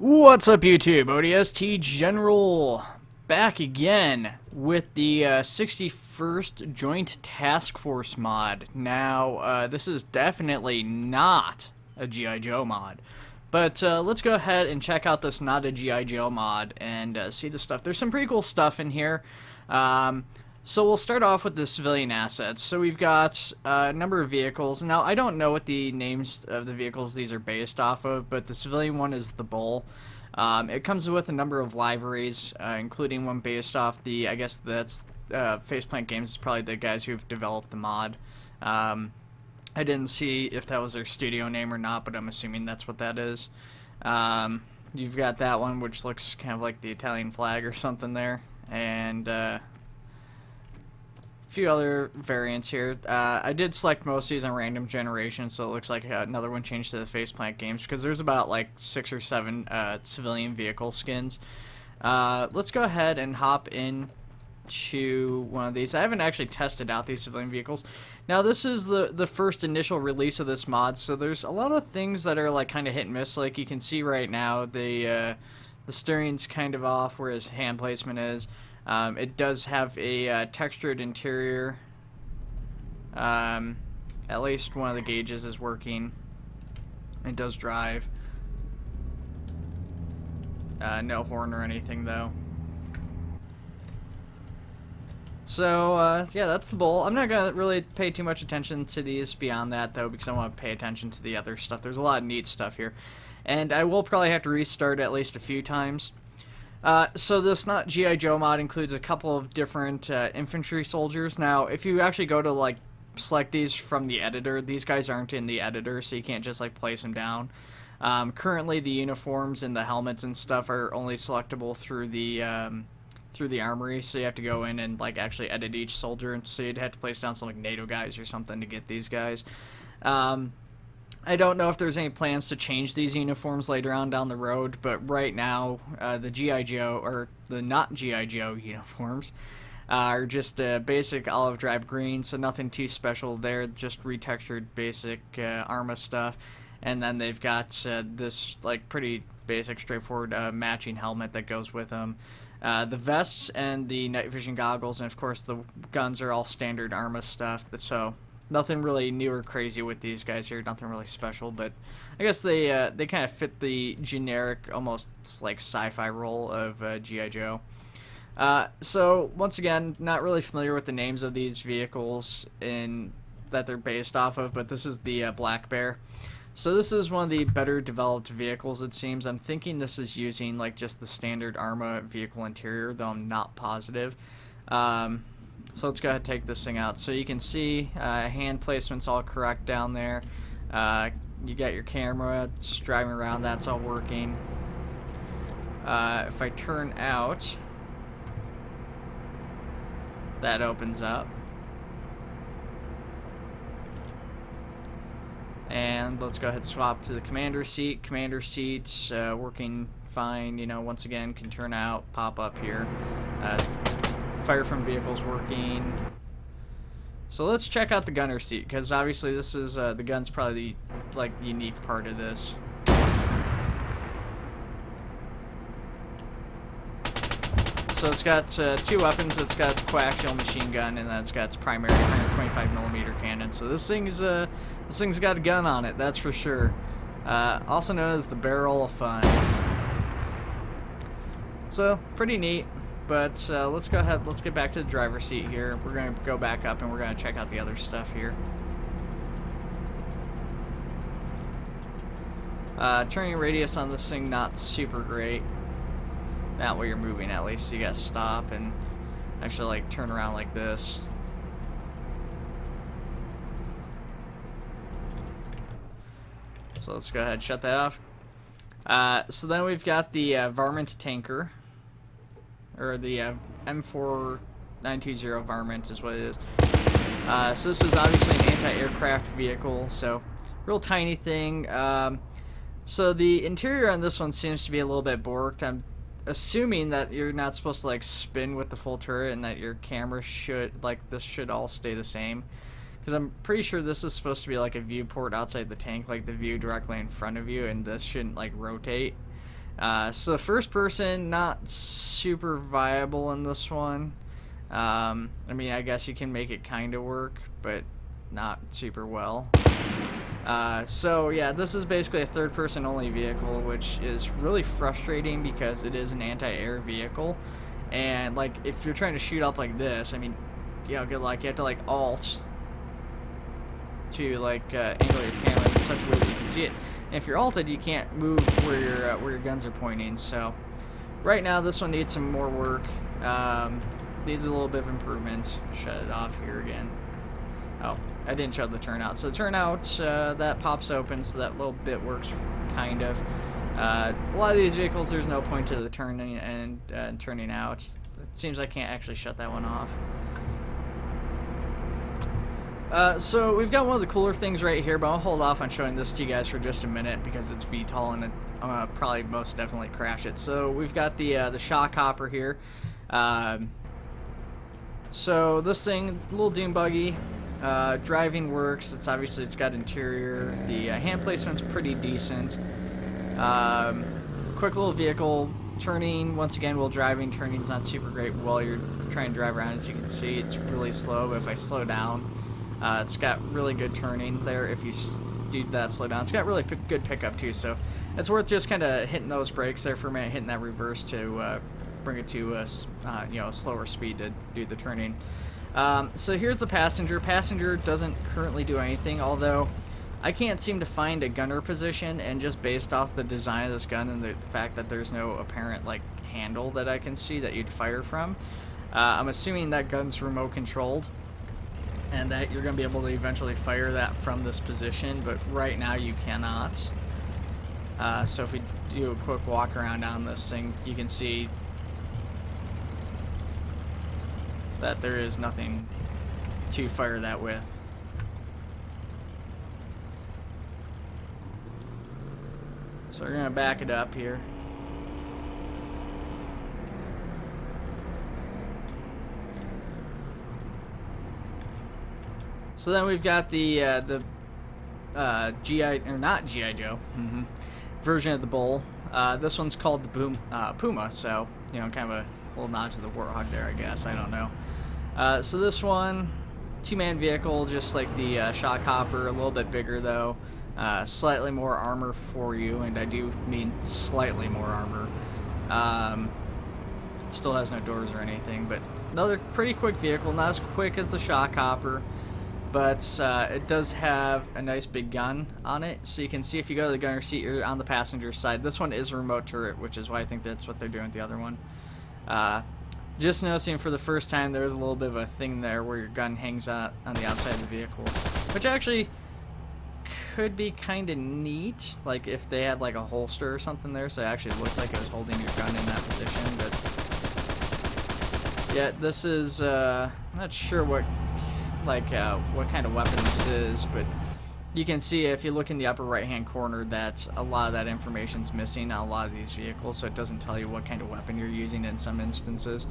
What's up, YouTube? ODST General back again with the 61st Joint Task Force mod. Now, this is definitely not a G.I. Joe mod, but let's go ahead and check out this not a G.I. Joe mod and see the stuff. There's some pretty cool stuff in here. So we'll start off with the civilian assets. So we've got a number of vehicles. Now, I don't know what the names of the vehicles these are based off of, but the civilian one is the Bull. It comes with a number of liveries, including one based off the, I guess that's Faceplant Games is probably the guys who've developed the mod. I didn't see if that was their studio name or not, but I'm assuming that's what that is. You've got that one, which looks kind of like the Italian flag or something there, and few other variants here. I did select most of these on random generation, so it looks like another one changed to the Faceplant Games because there's about like 6 or 7 civilian vehicle skins. Let's go ahead and hop into one of these. I haven't actually tested out these civilian vehicles. Now this is the first initial release of this mod, so there's a lot of things that are like kind of hit and miss. Like you can see right now, the steering's kind of off where his hand placement is. It does have a textured interior. At least one of the gauges is working. It does drive. No horn or anything though. So yeah, that's the Bull. I'm not gonna really pay too much attention to these beyond that though, because I want to pay attention to the other stuff. There's a lot of neat stuff here, and I will probably have to restart at least a few times. So this not G.I. Joe mod includes a couple of different Infantry Soldiers. Now, if you actually go to like select these from the editor, these guys aren't in the editor, so you can't just like place them down. Currently, the uniforms and the helmets and stuff are only selectable through the armory, so you have to go in and like actually edit each soldier, and so you'd have to place down some like NATO guys or something to get these guys. I don't know if there's any plans to change these uniforms later on down the road, but right now, the G.I. Joe, or the not G.I. Joe uniforms, are just basic olive drab green, so nothing too special there, just retextured basic Arma stuff. And then they've got this like pretty basic, straightforward matching helmet that goes with them. The vests and the night vision goggles, and of course the guns are all standard Arma stuff, so nothing really new or crazy with these guys here, nothing really special, but I guess they kind of fit the generic, almost like sci-fi role of G.I. Joe. So once again, not really familiar with the names of these vehicles that they're based off of, but this is the Black Bear. So this is one of the better developed vehicles, it seems. I'm thinking this is using like just the standard Arma vehicle interior, though I'm not positive. So let's go ahead and take this thing out. So you can see hand placement's all correct down there. You got your camera, just driving around, that's all working. If I turn out, that opens up. And let's go ahead and swap to the commander seat. Commander seat's working fine. You know, once again, can turn out, pop up here. Fire from vehicles working. So let's check out the gunner seat, because obviously this is the gun's probably the like unique part of this. So it's got 2 weapons. It's got its coaxial machine gun, and then it's got its primary 125mm cannon. So this thing's got a gun on it, that's for sure. Also known as the Barrel of Fun. So pretty neat. But let's go ahead, let's get back to the driver's seat here. We're going to go back up and we're going to check out the other stuff here. Turning radius on this thing, not super great. Not where you're moving, at least. So you got to stop and actually like turn around like this. So let's go ahead and shut that off. So then we've got the Varmint Tanker. Or the M4920 Varmint is what it is. So this is obviously an anti-aircraft vehicle, so real tiny thing. So the interior on this one seems to be a little bit borked. I'm assuming that you're not supposed to like spin with the full turret, and that your camera should, like, this should all stay the same. Because I'm pretty sure this is supposed to be like a viewport outside the tank, like the view directly in front of you, and this shouldn't like rotate. So the first person, not super viable in this one. I mean, I guess you can make it kind of work, but not super well. So yeah, this is basically a third-person only vehicle, which is really frustrating because it is an anti-air vehicle, and like if you're trying to shoot up like this, I mean, you know, good luck. You have to like alt to like angle your camera in such a way that you can see it. And if you're alted, you can't move where your guns are pointing. So right now, this one needs some more work. Needs a little bit of improvement. Shut it off here again. Oh, I didn't show the turnout. So the turnout, that pops open, so that little bit works, kind of. A lot of these vehicles, there's no point to the turning and turning out. It seems I can't actually shut that one off. So we've got one of the cooler things right here, but I'll hold off on showing this to you guys for just a minute because it's VTOL and I'm gonna probably most definitely crash it. So we've got the shock hopper here. So this thing, little dune buggy, driving works. It's obviously it's got interior. The hand placement's pretty decent. Quick little vehicle. Turning, once again, while driving, turning's not super great while you're trying to drive around. As you can see, it's really slow, but if I slow down, it's got really good turning there. If you do that slow down, it's got really good pickup too, so it's worth just kind of hitting those brakes there for a minute, hitting that reverse to bring it to a slower speed to do the turning. So here's the passenger. Passenger doesn't currently do anything, although I can't seem to find a gunner position, and just based off the design of this gun and the fact that there's no apparent like handle that I can see that you'd fire from, I'm assuming that gun's remote controlled and that you're going to be able to eventually fire that from this position, but right now you cannot. So if we do a quick walk around on this thing, you can see that there is nothing to fire that with. So we're going to back it up here. So then we've got the GI, or not GI Joe, version of the Bull. This one's called the Puma, so, you know, kind of a little nod to the Warhawk there, I guess. I don't know. So this one, two-man vehicle, just like the shock hopper, a little bit bigger though. Slightly more armor for you, and I do mean slightly more armor. It still has no doors or anything, but another pretty quick vehicle, not as quick as the shock hopper, but it does have a nice big gun on it. So you can see if you go to the gunner seat, you're on the passenger side. This one is a remote turret, which is why I think that's what they're doing with the other one. Just noticing for the first time there's a little bit of a thing there where your gun hangs out on the outside of the vehicle, which actually could be kind of neat, like if they had like a holster or something there, so it actually looked like it was holding your gun in that position. But yeah, this is I'm not sure what kind of weapon this is, but you can see if you look in the upper right hand corner that a lot of that information's missing on a lot of these vehicles, so it doesn't tell you what kind of weapon you're using in some instances.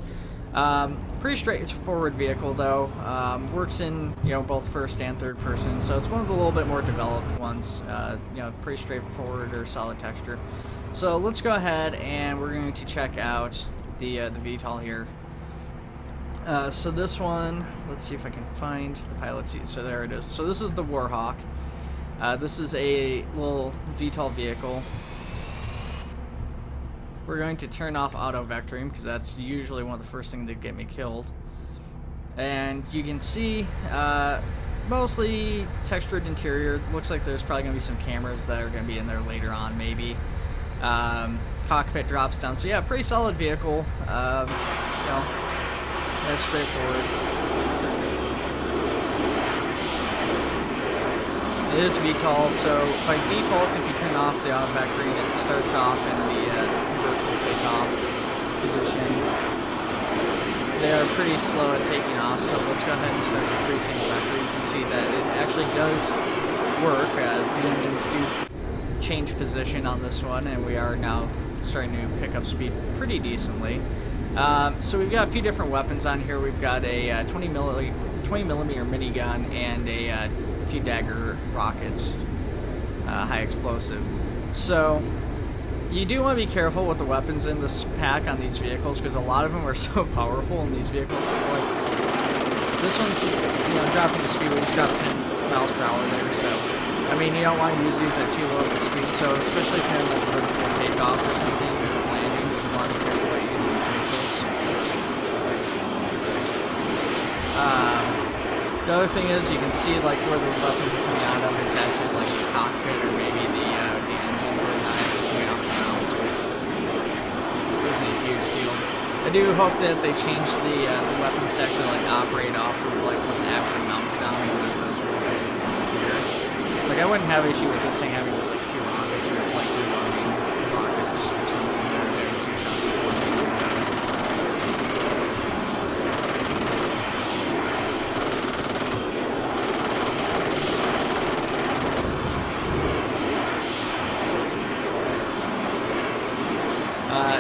Pretty straightforward vehicle though. Works in, you know, both first and third person, so it's one of the little bit more developed ones. You know, pretty straightforward or solid texture. So let's go ahead and we're going to check out the VTOL here. So this one, let's see if I can find the pilot seat. So there it is. So this is the Warhawk. This is a little VTOL vehicle. We're going to turn off auto vectoring because that's usually one of the first things that get me killed. And you can see mostly textured interior. Looks like there's probably going to be some cameras that are going to be in there later on, maybe. Cockpit drops down. So yeah, pretty solid vehicle. You know, that's straightforward. It is VTOL, so by default, if you turn off the auto vectoring, it starts off in the vertical takeoff position. They are pretty slow at taking off, so let's go ahead and start decreasing the vector. You can see that it actually does work. The engines do change position on this one, and we are now starting to pick up speed pretty decently. So we've got a few different weapons on here. We've got a 20 millimeter minigun and a few dagger rockets, high explosive. So You do want to be careful with the weapons in this pack on these vehicles because a lot of them are so powerful in these vehicles. Like this one's, dropping the speed. We just dropped 10 miles per hour there, so I mean you don't want to use these at too low of a speed. So especially if you're in like vertical takeoff or something, or landing, you want to be careful about using these missiles. The other thing is you can see like where the weapons are coming out of is actually like the cockpit or maybe the engines that are not actually coming off the mounts, which isn't a huge deal. I do hope that they change the weapons to actually like operate off of like what's actually mounted on them, and those will eventually disappear. Like I wouldn't have issue with this thing having just like 2 rockets or like reloading rockets or something that are doing 2 shots before they do that.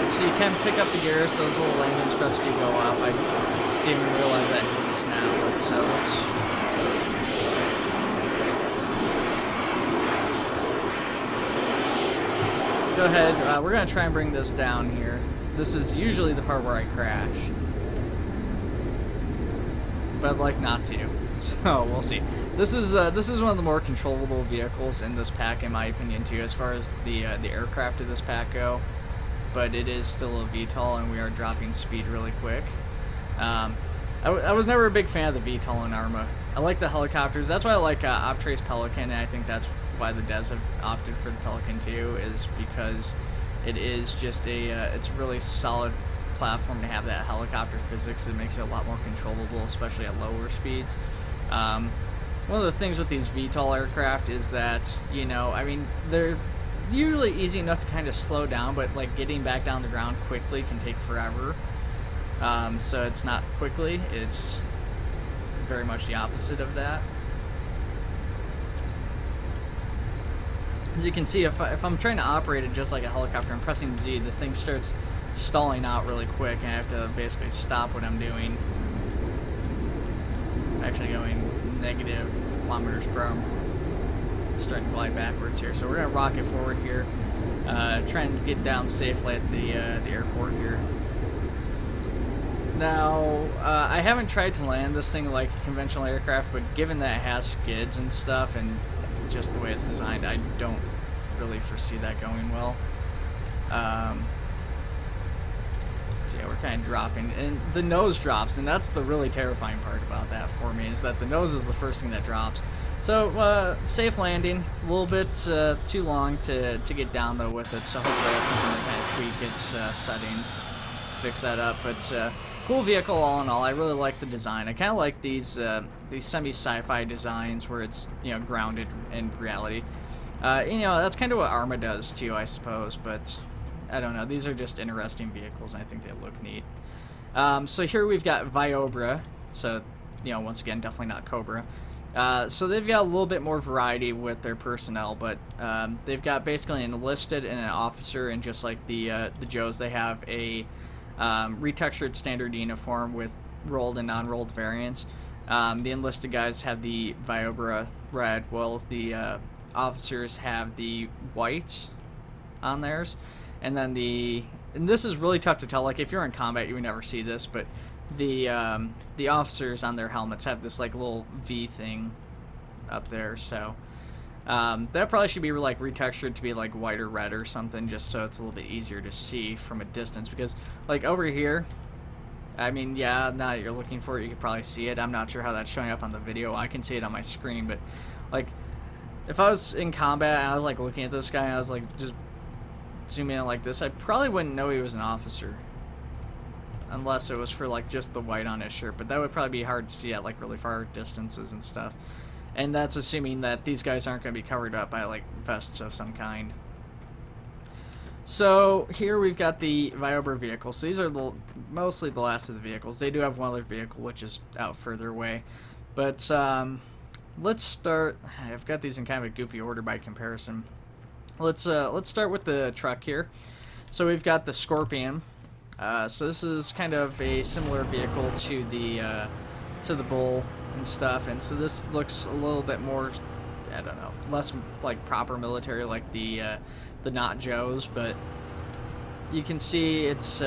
So you can pick up the gear, so those little landing struts do go up. I didn't even realize that until just now, but so let's... Go ahead, we're going to try and bring this down here. This is usually the part where I crash. But I'd like not to, so we'll see. This is one of the more controllable vehicles in this pack, in my opinion, too, as far as the aircraft of this pack go. But it is still a VTOL, and we are dropping speed really quick. I was never a big fan of the VTOL in Arma. I like the helicopters. That's why I like Optrace Pelican, and I think that's why the devs have opted for the Pelican too, is because it is just it's a really solid platform to have that helicopter physics. It makes it a lot more controllable, especially at lower speeds. One of the things with these VTOL aircraft is that, I mean, they're usually easy enough to kind of slow down, but like getting back down the ground quickly can take forever. So it's not quickly, it's very much the opposite of that. As you can see, if I'm trying to operate it just like a helicopter, I'm pressing Z, the thing starts stalling out really quick, and I have to basically stop what I'm doing. I'm actually going negative kilometers per hour. Starting to glide backwards here, so we're gonna rocket forward here, try and get down safely at the airport here. Now, I haven't tried to land this thing like a conventional aircraft, but given that it has skids and stuff, and just the way it's designed, I don't really foresee that going well. So yeah, we're kind of dropping, and the nose drops, and that's the really terrifying part about that for me, is that the nose is the first thing that drops. So, safe landing, a little bit too long to get down though with it, so hopefully that's something to kind of tweak its settings, fix that up. But cool vehicle all in all. I really like the design. I kind of like these semi-sci-fi designs where it's grounded in reality. That's kind of what Arma does too, I suppose. But I don't know. These are just interesting vehicles, and I think they look neat. So here we've got Viobra. So once again, definitely not Cobra. So they've got a little bit more variety with their personnel, but they've got basically an enlisted and an officer, and just like the Joes, they have a retextured standard uniform with rolled and non-rolled variants. The enlisted guys have the Viobra red, while the officers have the white on theirs, and then and this is really tough to tell. Like if you're in combat, you would never see this, but the officers on their helmets have this like little V thing up there, so that probably should be like retextured to be like white or red or something, just so it's a little bit easier to see from a distance. Because like over here, I mean, yeah, now that you're looking for it, you can probably see it. I'm not sure how that's showing up on the video. I can see it on my screen, but like if I was in combat and I was like looking at this guy and I was like just zooming in like this, I probably wouldn't know he was an officer. Unless it was for like just the white on his shirt, but that would probably be hard to see at like really far distances and stuff. And that's assuming that these guys aren't going to be covered up by like vests of some kind. So here we've got the Viobra vehicles. So these are mostly the last of the vehicles. They do have one other vehicle which is out further away, but let's start. I've got these in kind of a goofy order by comparison. Let's start with the truck here. So we've got the Scorpion. So this is kind of a similar vehicle to the Bull and stuff, and so this looks a little bit more I don't know, less like proper military, like the Not Joes, but you can see it's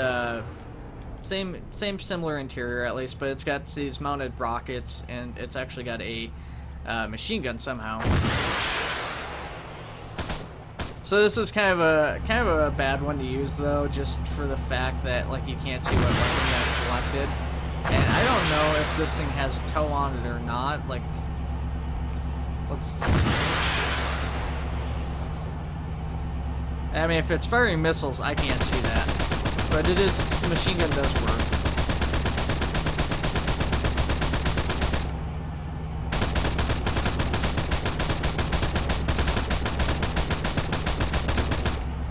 same similar interior at least, but it's got these mounted rockets, and it's actually got a machine gun somehow. So this is kind of a bad one to use though, just for the fact that like you can't see what weapon you have selected, and I don't know if this thing has tow on it or not. Like, let's. I mean, if it's firing missiles, I can't see that, but it is, the machine gun does work.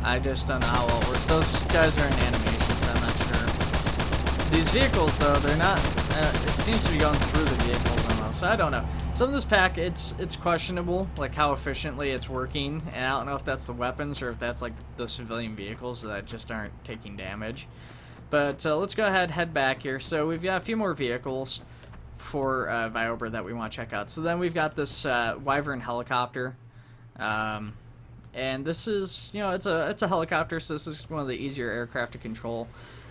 I just don't know how well it works. Those guys are in animation, so I'm not sure. These vehicles, though, they're not. It seems to be going through the vehicles almost. So I don't know. Some of this pack, it's questionable, like how efficiently it's working, and I don't know if that's the weapons or if that's like the civilian vehicles that just aren't taking damage. But let's go ahead, head back here. So we've got a few more vehicles for Viobra that we want to check out. So then we've got this Wyvern Helicopter. And this is, you know, it's a helicopter, so this is one of the easier aircraft to control.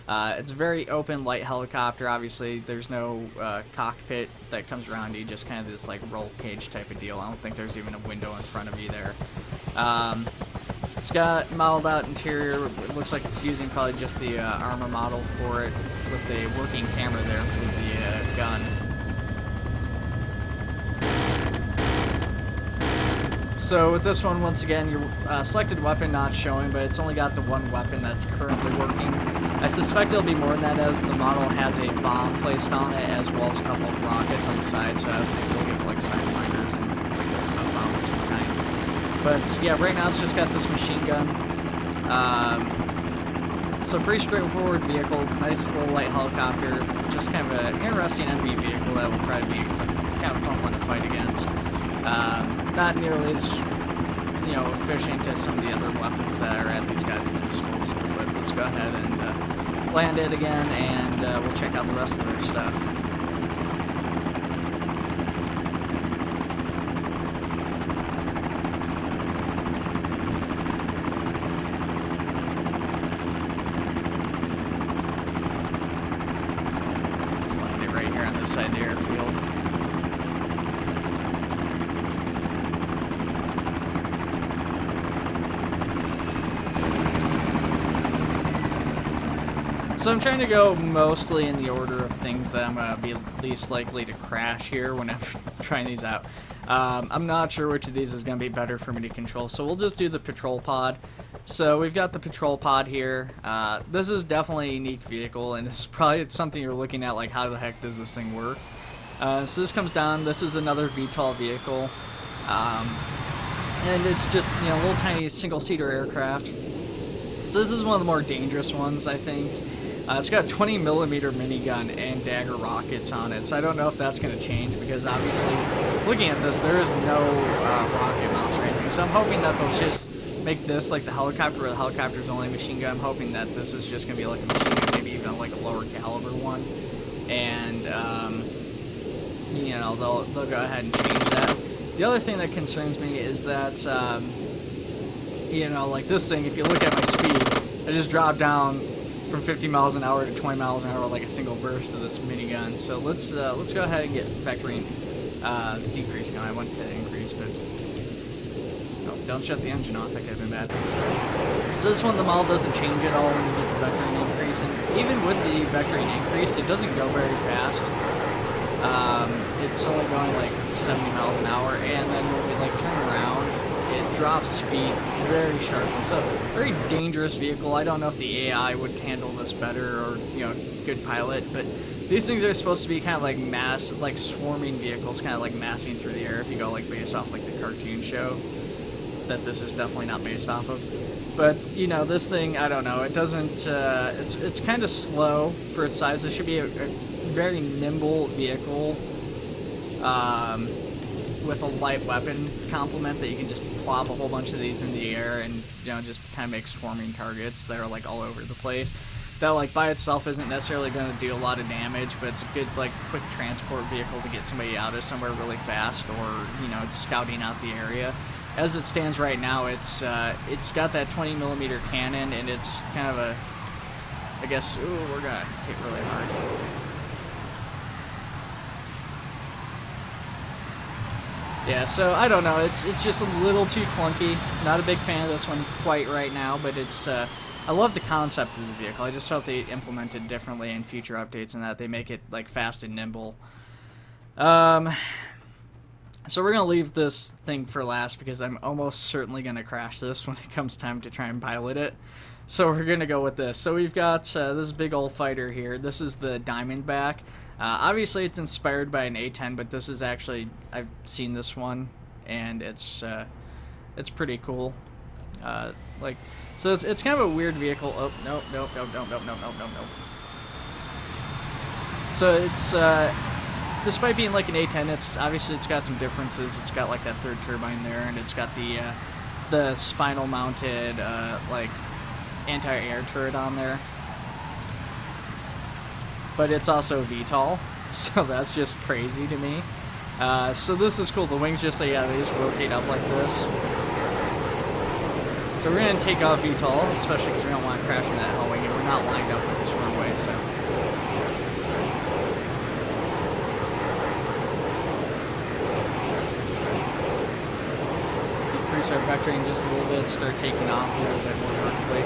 It's a very open, light helicopter. Obviously, there's no cockpit that comes around you, just kind of this like roll cage type of deal. I don't think there's even a window in front of you there. It's got modeled out interior. It looks like it's using probably just the armor model for it, with the working camera there for the gun. So with this one, once again, your selected weapon not showing, but it's only got the one weapon that's currently working. I suspect it'll be more than that, as the model has a bomb placed on it, as well as a couple of rockets on the side, so I think we'll get like sidewinders and a bomb of some kind. But yeah, right now it's just got this machine gun. So pretty straightforward vehicle, nice little light helicopter, just kind of an interesting enemy vehicle that will probably be kind of fun one to fight against. Not nearly as, you know, efficient as some of the other weapons that are at these guys' disposal, but let's go ahead and land it again, and we'll check out the rest of their stuff. Let's land it right here on this side of the airfield. So I'm trying to go mostly in the order of things that I'm going to be least likely to crash here when I'm trying these out. I'm not sure which of these is going to be better for me to control, so we'll just do the patrol pod. So we've got the patrol pod here. This is definitely a unique vehicle, and this is probably something you're looking at like, how the heck does this thing work? So this comes down. This is another VTOL vehicle, and it's just, you know, a little tiny single-seater aircraft. So this is one of the more dangerous ones, I think. It's got a 20mm minigun and dagger rockets on it, so I don't know if that's going to change, because obviously, looking at this, there is no rocket mounts or anything, so I'm hoping that they'll just make this like the helicopter, where the helicopter's only machine gun. I'm hoping that this is just going to be like a machine gun, maybe even like a lower caliber one, and, you know, they'll go ahead and change that. The other thing that concerns me is that, you know, like this thing, if you look at my speed, I just dropped down from 50 miles an hour to 20 miles an hour like a single burst of this minigun. So let's go ahead and get vectoring decrease going. I went to increase, but oh, don't shut the engine off. That could have been bad. So this one, the model doesn't change at all when you get the vectoring increase, and even with the vectoring increase, it doesn't go very fast. It's only going like 70 miles an hour, and then when we like turn around, it drops speed very sharply. So very dangerous vehicle. I don't know if the AI would handle this better, or, you know, good pilot, but these things are supposed to be kind of like like swarming vehicles, kind of like massing through the air, if you go like based off like the cartoon show that this is definitely not based off of. But, you know, this thing, I don't know, it doesn't, it's kind of slow for its size. This should be a very nimble vehicle, with a light weapon complement that you can just plop a whole bunch of these in the air and, you know, just kind of make swarming targets that are like all over the place. that like by itself isn't necessarily going to do a lot of damage, but it's a good like quick transport vehicle to get somebody out of somewhere really fast, or you know, scouting out the area. As it stands right now, it's got that 20mm cannon, and it's kind of a, I guess, ooh, we're gonna hit really hard. Yeah, so I don't know, it's just a little too clunky. Not a big fan of this one quite right now, but it's I love the concept of the vehicle. I just hope they implement it differently in future updates and that they make it like fast and nimble. So we're gonna leave this thing for last because I'm almost certainly gonna crash this when it comes time to try and pilot it. So we're gonna go with this. So we've got this big old fighter here. This is the Diamondback. Obviously it's inspired by an A-10, but this is actually, I've seen this one, and it's pretty cool. Like, so it's kind of a weird vehicle. Oh, no. So it's, despite being like an A-10, it's got some differences. It's got like that third turbine there, and it's got the spinal mounted like anti-air turret on there. But it's also VTOL, so that's just crazy to me. So this is cool. The wings just they just rotate up like this. So we're gonna take off VTOL, especially because we don't want to crash in that hallway, and we're not lined up with this runway, so. Increase our vectoring just a little bit, start taking off a little bit more vertically.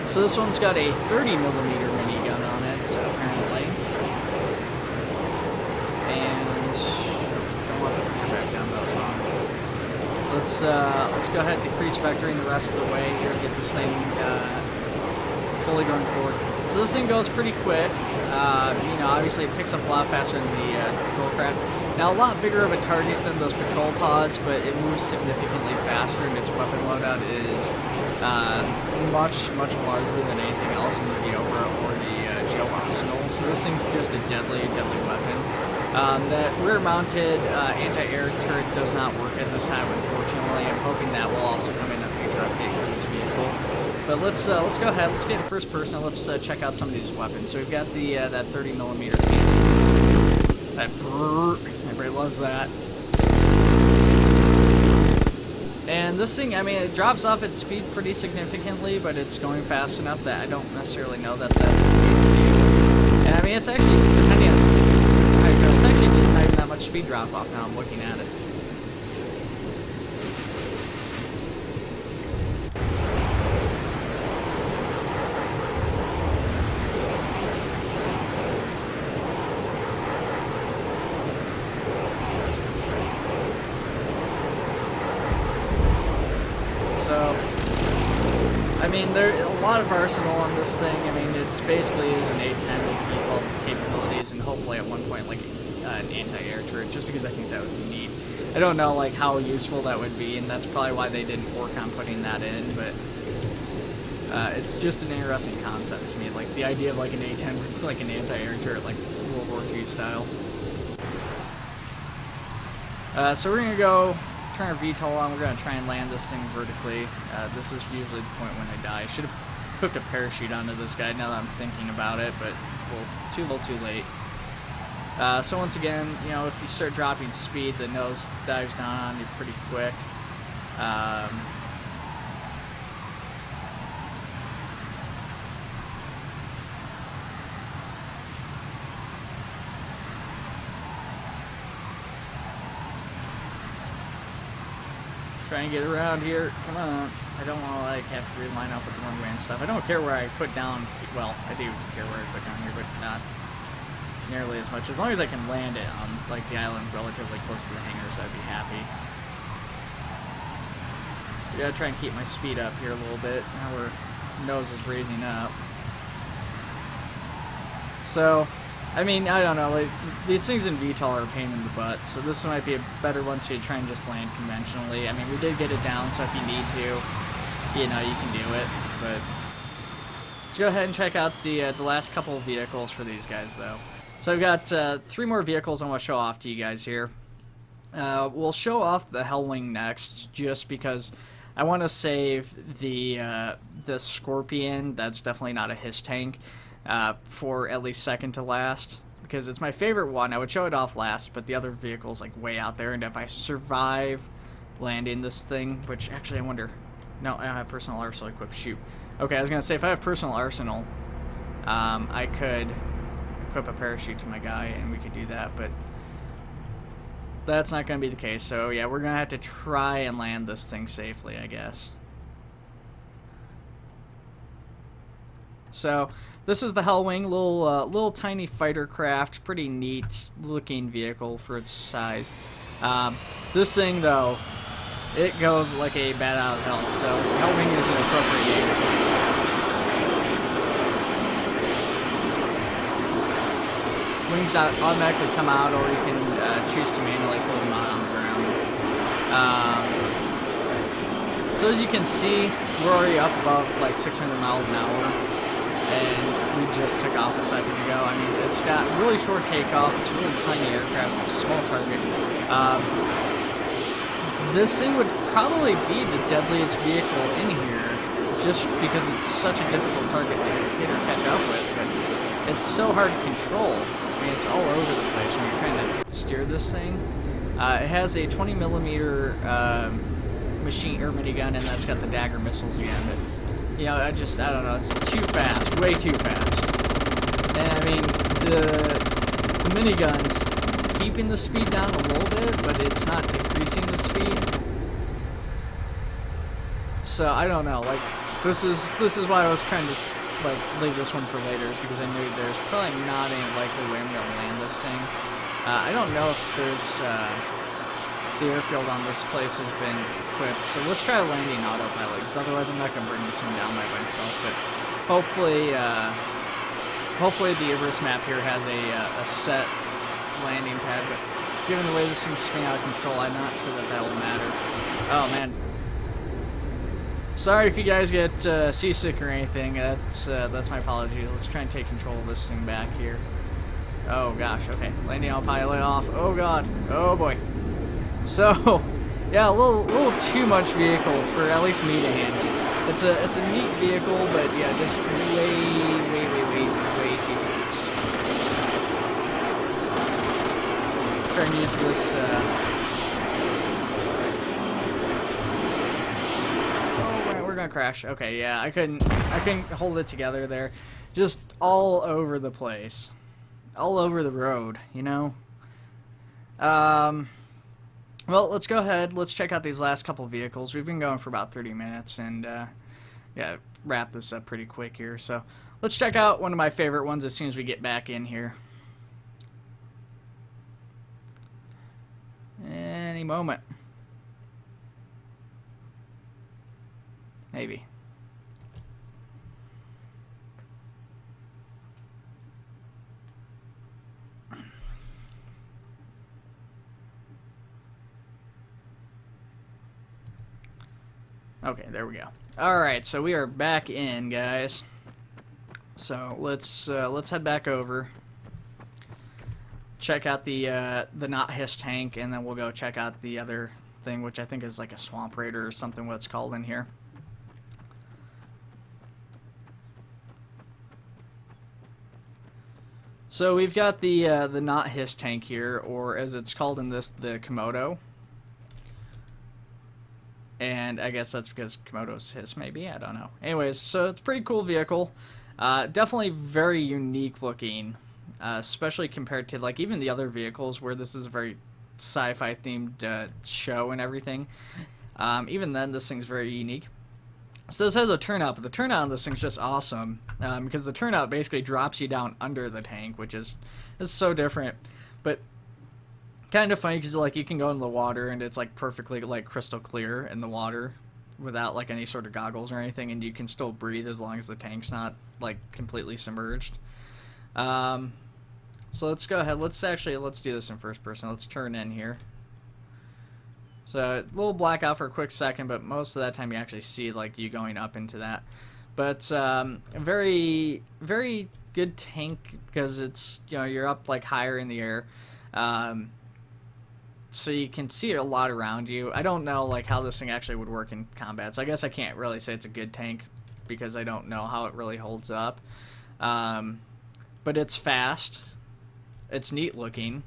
So this one's got a 30mm minigun on it, so apparently. And don't want to put the gear back down, that was wrong. Let's go ahead and decrease vectoring the rest of the way here, get this thing fully going forward. So this thing goes pretty quick. You know, obviously it picks up a lot faster than the patrol craft. Now, a lot bigger of a target than those patrol pods, but it moves significantly faster, and its weapon loadout is much larger than anything else in the Viora or the Geo Arsenal. So this thing's just a deadly weapon. That rear-mounted anti-air turret does not work at this time, unfortunately. I'm hoping that will also come in a future update for this vehicle. But let's go ahead. Let's get in first person. Let's check out some of these weapons. So we've got the that 30mm cannon. That brrr. Everybody loves that. And this thing, I mean, it drops off its speed pretty significantly, but it's going fast enough that I don't necessarily know that that's the case to do. And I mean, it's actually, depending on how you go, it's actually not even that much speed drop off now I'm looking at it. I mean, there's a lot of arsenal on this thing. I mean, it's basically is an A-10 with VTOL capabilities, and hopefully at one point, like, an anti-air turret, just because I think that would be neat. I don't know, like, how useful that would be, and that's probably why they didn't work on putting that in, but it's just an interesting concept to me. Like, the idea of, like, an A-10 with, like, an anti-air turret, like, World War II style. So we're gonna go turn our VTOL on. We're going to try and land this thing vertically. This is usually the point when I die. I should have hooked a parachute onto this guy now that I'm thinking about it, but too little too late. So once again, you know, if you start dropping speed, the nose dives down on you pretty quick. Try and get around here. Come on. I don't want to like have to reline up with the runway and stuff. I don't care where I put down. Well, I do care where I put down here, but not nearly as much. As long as I can land it on like the island relatively close to the hangars, I'd be happy. I gotta try and keep my speed up here a little bit. Now our nose is raising up. So, I mean, I don't know, like, these things in VTOL are a pain in the butt, so this might be a better one to try and just land conventionally. I mean, we did get it down, so if you need to, you know, you can do it, but let's go ahead and check out the last couple of vehicles for these guys, though. So I've got 3 more vehicles I want to show off to you guys here. We'll show off the Hellwing next, just because I want to save the Scorpion. That's definitely not a HISS tank. for at least second to last, because it's my favorite one. I would show it off last, but the other vehicle's like way out there, and if I survive landing this thing, which actually I wonder, no, I don't have personal arsenal equipped, shoot. Okay, I was gonna say if I have personal arsenal, I could equip a parachute to my guy and we could do that, but that's not gonna be the case. So yeah, we're gonna have to try and land this thing safely, I guess. So this is the Hellwing, little tiny fighter craft, pretty neat looking vehicle for its size. This thing though, it goes like a bat out of hell, so Hellwing is an appropriate name. Wings automatically come out, or you can choose to manually fold them out on the ground. So as you can see, we're already up above like 600 miles an hour, and we just took off a second ago. I mean, it's got really short takeoff, it's a really tiny aircraft, small target. This thing would probably be the deadliest vehicle in here, just because it's such a difficult target to hit or catch up with, but it's so hard to control. I mean, it's all over the place when you're trying to steer this thing. It has a 20 millimeter machine or minigun, and that's got the dagger missiles again. But you know, I don't know. It's too fast, way too fast. And I mean, the minigun's keeping the speed down a little bit, but it's not decreasing the speed. So I don't know. Like this is why I was trying to like leave this one for later, is because I knew there's probably not any likely way I'm gonna land this thing. I don't know if there's the airfield on this place has been equipped, so let's try landing autopilot, because otherwise I'm not gonna bring this thing down by myself. But hopefully the Everest map here has a set landing pad. But given the way this thing's spinning out of control, I'm not sure that will matter. Oh man. Sorry if you guys get seasick or anything. That's my apologies. Let's try and take control of this thing back here. Oh gosh, okay. Landing autopilot off. Oh god. Oh boy. So, yeah, a little too much vehicle for at least me to handle. It's a neat vehicle, but yeah, just way too fast. Try and use this. Crash. Okay, yeah, I couldn't hold it together there. Just all over the place. All over the road, you know? Well, let's go ahead. Let's check out these last couple vehicles. We've been going for about 30 minutes, and yeah, wrap this up pretty quick here. So let's check out one of my favorite ones as soon as we get back in here. Any moment. Maybe. Okay, there we go. All right, so we are back in, guys. So let's head back over. Check out the not hiss tank, and then we'll go check out the other thing, which I think is like a swamp raider or something. What it's called in here. So we've got the not hiss tank here, or as it's called in this, the Komodo. And I guess that's because Komodos hiss, maybe, I don't know. Anyways, so it's a pretty cool vehicle. Definitely very unique looking, especially compared to like even the other vehicles where this is a very sci-fi themed show and everything. Even then, this thing's very unique. So this has a turnout, but the turnout on this thing's just awesome, because the turnout basically drops you down under the tank, which is so different, but kind of funny because like you can go in the water and it's like perfectly like crystal clear in the water without like any sort of goggles or anything, and you can still breathe as long as the tank's not like completely submerged. So let's go ahead. Let's do this in first person. Let's turn in here. So a little blackout for a quick second, but most of that time you actually see like you going up into that. But a very, very good tank because it's, you know, you're up like higher in the air. So you can see a lot around you. I don't know like how this thing actually would work in combat, so I guess I can't really say it's a good tank because I don't know how it really holds up. But it's fast. It's neat looking.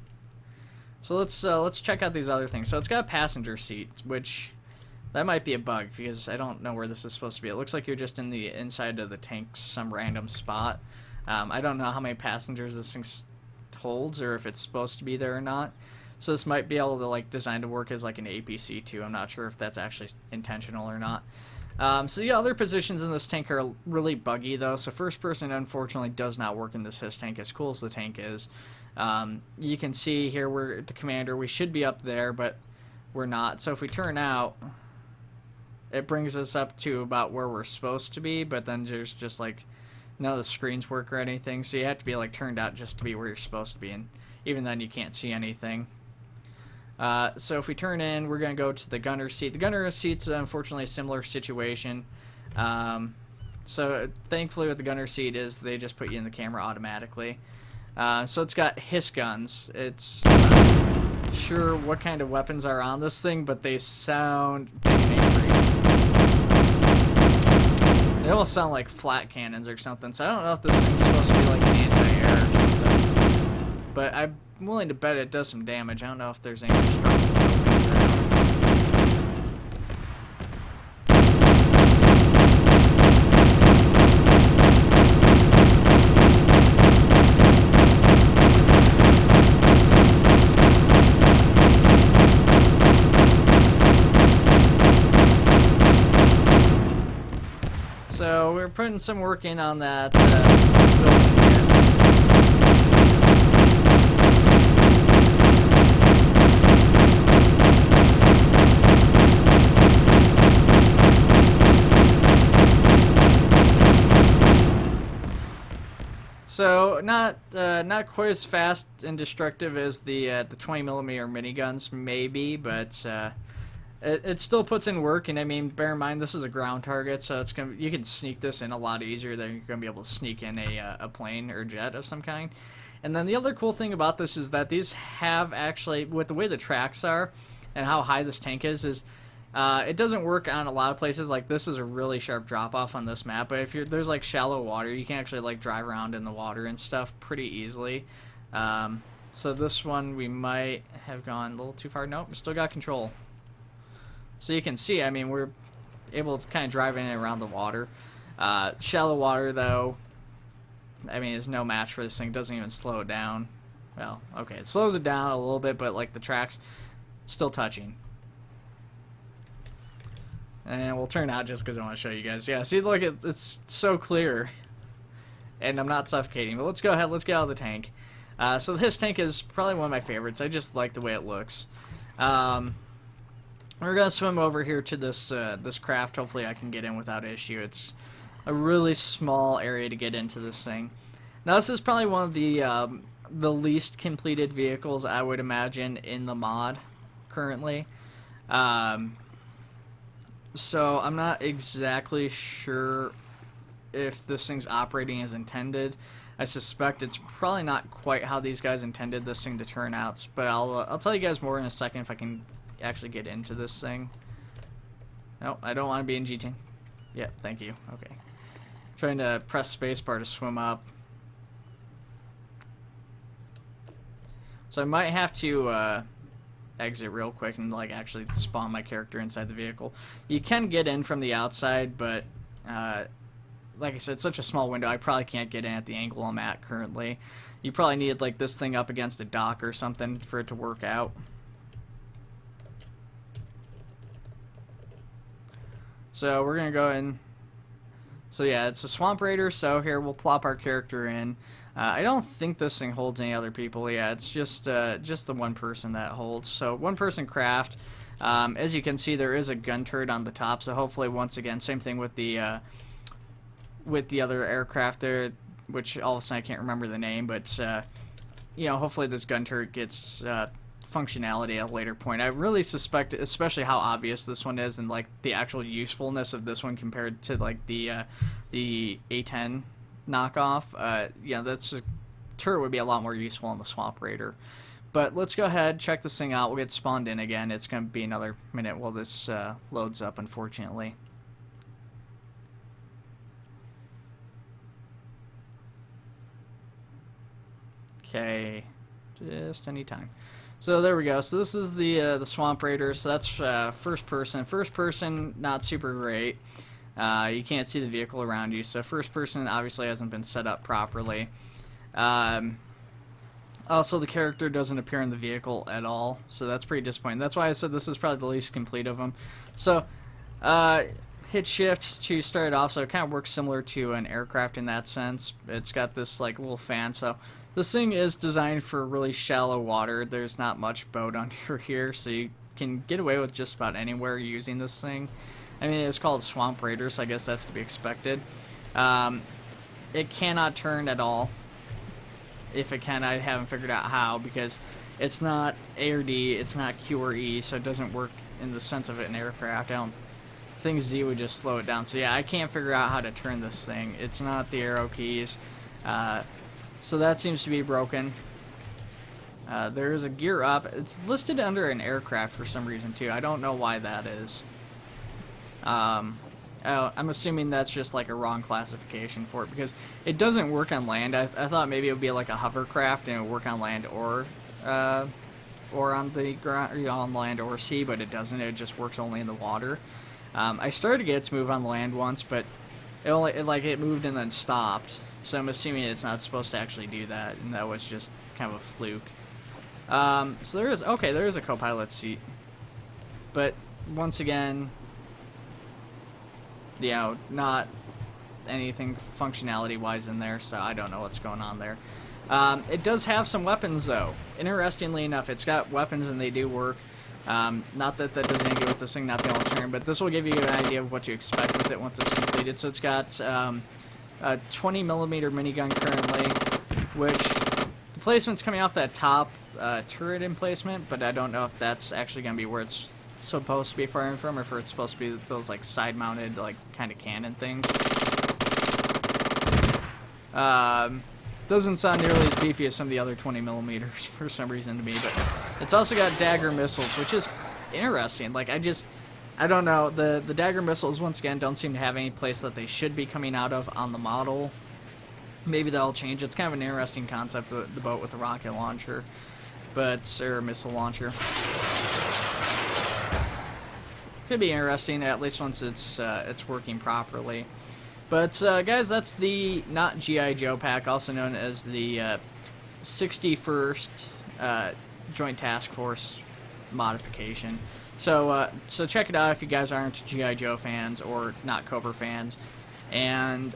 So let's check out these other things. So it's got a passenger seat, which that might be a bug because I don't know where this is supposed to be. It looks like you're just in the inside of the tank, some random spot. I don't know how many passengers this thing holds or if it's supposed to be there or not. So this might be able to like design to work as like an APC too. I'm not sure if that's actually intentional or not. So the other positions in this tank are really buggy though. So first person unfortunately does not work in this HISS tank as cool as the tank is. You can see here we're the commander. We should be up there, but we're not. So if we turn out, it brings us up to about where we're supposed to be, but then there's just like none of the screens work or anything. So you have to be like turned out just to be where you're supposed to be, and even then you can't see anything. So if we turn in, we're going to go to the gunner seat. The gunner seat's unfortunately a similar situation. So thankfully with the gunner seat is they just put you in the camera automatically. So it's got HISS guns. It's not sure what kind of weapons are on this thing, but they sound big and angry. They almost sound like flat cannons or something. So I don't know if this thing's supposed to be like an anti-air or something. But I'm willing to bet it does some damage. I don't know if there's any destructible buildings around. So we're putting some work in on that building here. So not quite as fast and destructive as the 20mm miniguns maybe, but it still puts in work. And I mean, bear in mind this is a ground target, so you can sneak this in a lot easier than you're gonna be able to sneak in a plane or jet of some kind. And then the other cool thing about this is that these have actually, with the way the tracks are and how high this tank is it doesn't work on a lot of places. Like this is a really sharp drop off on this map, but if there's like shallow water, you can actually like drive around in the water and stuff pretty easily. So this one we might have gone a little too far. Nope, we still got control. So you can see, I mean, we're able to kind of drive in and around the water. Shallow water, though, I mean, is no match for this thing. It doesn't even slow it down. Well, okay, it slows it down a little bit, but, like, the track's still touching. And we'll turn out just because I want to show you guys. Yeah, see, look, it's so clear. And I'm not suffocating. But let's go ahead. Let's get out of the tank. So this tank is probably one of my favorites. I just like the way it looks. We're gonna swim over here to this this craft. Hopefully I can get in without issue. It's a really small area to get into this thing. Now this is probably one of the least completed vehicles I would imagine in the mod currently. So I'm not exactly sure if this thing's operating as intended. I suspect it's probably not quite how these guys intended this thing to turn out. But I'll tell you guys more in a second if I can actually get into this thing. No, I don't want to be in GT. Yeah, thank you. Okay. Trying to press spacebar to swim up. So I might have to exit real quick and like actually spawn my character inside the vehicle. You can get in from the outside, but like I said, it's such a small window, I probably can't get in at the angle I'm at currently. You probably need like this thing up against a dock or something for it to work out. So we're gonna go in. So yeah, it's a Swamp Raider. So here we'll plop our character in. I don't think this thing holds any other people. Yeah, it's just the one person that holds. So one person craft. As you can see, there is a gun turret on the top. So hopefully, once again, same thing with the other aircraft there, which all of a sudden I can't remember the name, but you know, hopefully this gun turret gets functionality at a later point. I really suspect, especially how obvious this one is, and like the actual usefulness of this one compared to like the A10 knockoff. Yeah, that's a turret would be a lot more useful on the Swamp Raider. But let's go ahead, check this thing out. We'll get spawned in again. It's going to be another minute while this loads up, unfortunately. Okay, just any time. So there we go. So this is the Swamp Raider. So that's first person. First person, not super great. You can't see the vehicle around you. So first person obviously hasn't been set up properly. Also, the character doesn't appear in the vehicle at all. So that's pretty disappointing. That's why I said this is probably the least complete of them. So hit shift to start it off. So it kind of works similar to an aircraft in that sense. It's got this like little fan. So this thing is designed for really shallow water. There's not much boat under here, so you can get away with just about anywhere using this thing. I mean, it's called Swamp Raider, so I guess that's to be expected. It cannot turn at all. If it can, I haven't figured out how, because it's not A or D, it's not Q or E, so it doesn't work in the sense of an aircraft. I don't think Z would just slow it down. So yeah, I can't figure out how to turn this thing. It's not the arrow keys. So that seems to be broken. There is a gear up. It's listed under an aircraft for some reason too. I don't know why that is. I'm assuming that's just like a wrong classification for it, because it doesn't work on land. I thought maybe it would be like a hovercraft and it would work on land or on the ground, on land or sea, but it doesn't. It just works only in the water. I started to get it to move on land once, but it moved and then stopped. So I'm assuming it's not supposed to actually do that, and that was just kind of a fluke. So there is a co-pilot seat, but once again, you know, not anything functionality-wise in there, so I don't know what's going on there. It does have some weapons, though. Interestingly enough, it's got weapons and they do work. Not that that does anything with this thing not being able to turn, but this will give you an idea of what to expect with it once it's completed. So it's got a 20mm minigun currently, which the placement's coming off that top turret emplacement, but I don't know if that's actually going to be where it's supposed to be firing from, or if it's supposed to be those like side-mounted like kind of cannon things. Doesn't sound nearly as beefy as some of the other 20mm for some reason to me, but it's also got dagger missiles, which is interesting. Like I don't know, the dagger missiles once again don't seem to have any place that they should be coming out of on the model. Maybe that'll change. It's kind of an interesting concept, the boat with the rocket launcher, or missile launcher. Could be interesting, at least once it's working properly. But guys, that's the not G.I. Joe pack, also known as the 61st Joint Task Force modification. So check it out if you guys aren't G.I. Joe fans or not Cobra fans. And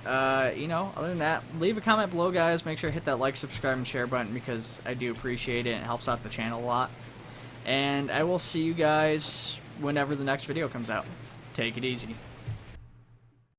you know, other than that, leave a comment below, guys. Make sure to hit that like, subscribe, and share button, because I do appreciate it and it helps out the channel a lot. And I will see you guys whenever the next video comes out. Take it easy.